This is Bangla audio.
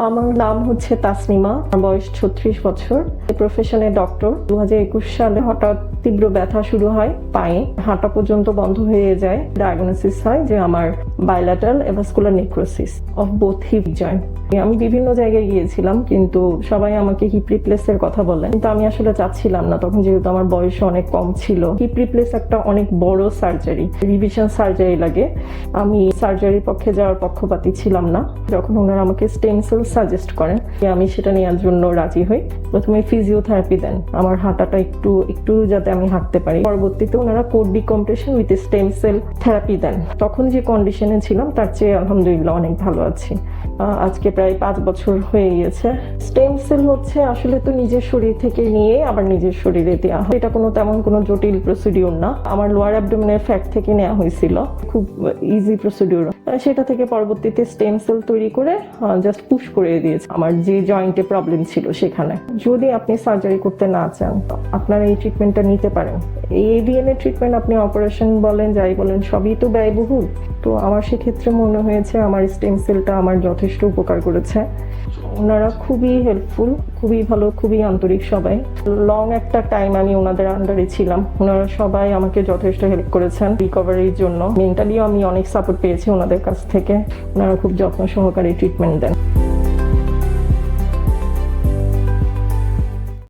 আমার নাম হচ্ছে তাসনিমা, আমার বয়স 36 বছর, প্রফেশনে ডক্টর। 2021 সালে হঠাৎ তীব্র ব্যথা শুরু হয় পায়ে, হাঁটা পর্যন্ত বন্ধ হয়ে যায়। ডায়াগনোসিস হয় যে আমার bilateral avascular necrosis of both hip joint. আমি বিভিন্ন জায়গায় গিয়েছিলাম, কিন্তু সবাই আমাকে হিপ রিপ্লেসের কথা বলেন, কিন্তু আমি আসলে চাচ্ছিলাম না তখন, যেহেতু আমার বয়স অনেক কম ছিল। হিপ রিপ্লেস একটা অনেক বড় সার্জারি, রিভিশন সার্জারি লাগে। আমি সার্জারির পক্ষে যাওয়ার পক্ষপাতী ছিলাম না। যখন ওনারা আমাকে স্টেম সেল সাজেস্ট করেন, আমি সেটা নেওয়ার জন্য রাজি হই। প্রথমে ফিজিওথেরাপি দেন আমার হাঁটাটা একটু যাতে আমি হাঁটতে পারি। পরবর্তীতে ওনারা core decompression with stem cell therapy দেন। তখন যে কন্ডিশনে ছিলাম তার চেয়ে আলহামদুলিল্লাহ অনেক ভালো আছি। আজকে প্রায় 5 বছর হয়ে গিয়েছে। স্টেম সেল হচ্ছে আসলে তো নিজের শরীর থেকে নিয়ে আবার নিজের শরীরে দেওয়া হয়। এটা তেমন কোনো জটিল প্রসিডিউর না। আমার লোয়ার অ্যাবডোমেনের ফ্যাট থেকে নেওয়া হয়েছিল, খুব ইজি প্রসিডিউর। সেটা থেকে পরবর্তীতে স্টেম সেল তৈরি করে জাস্ট পুশ করে দিয়েছে আমার যে জয়েন্টে প্রবলেম ছিল সেখানে। যদি আপনি সার্জারি করতে না চান, আপনারা এই ট্রিটমেন্টটা নিতে পারেন। এই এভিএন এর ট্রিটমেন্ট আপনি অপারেশন বলেন, যাই বলেন, সবই তো ব্যয়বহুল। তো আমার সেক্ষেত্রে মনে হয়েছে আমার স্টেম সেলটা আমার যথেষ্ট উপকার করেছে। ওনারা খুবই হেল্পফুল, খুবই ভালো, খুবই আন্তরিক সবাই। লং একটা টাইম আমি ওনাদের আন্ডারে ছিলাম। ওনারা সবাই আমাকে যথেষ্ট হেল্প করেছেন রিকভারির জন্য। মেন্টালিও আমি অনেক সাপোর্ট পেয়েছি ওনাদের কাছ থেকে। ওনারা খুব যত্ন সহকারে ট্রিটমেন্ট দেন।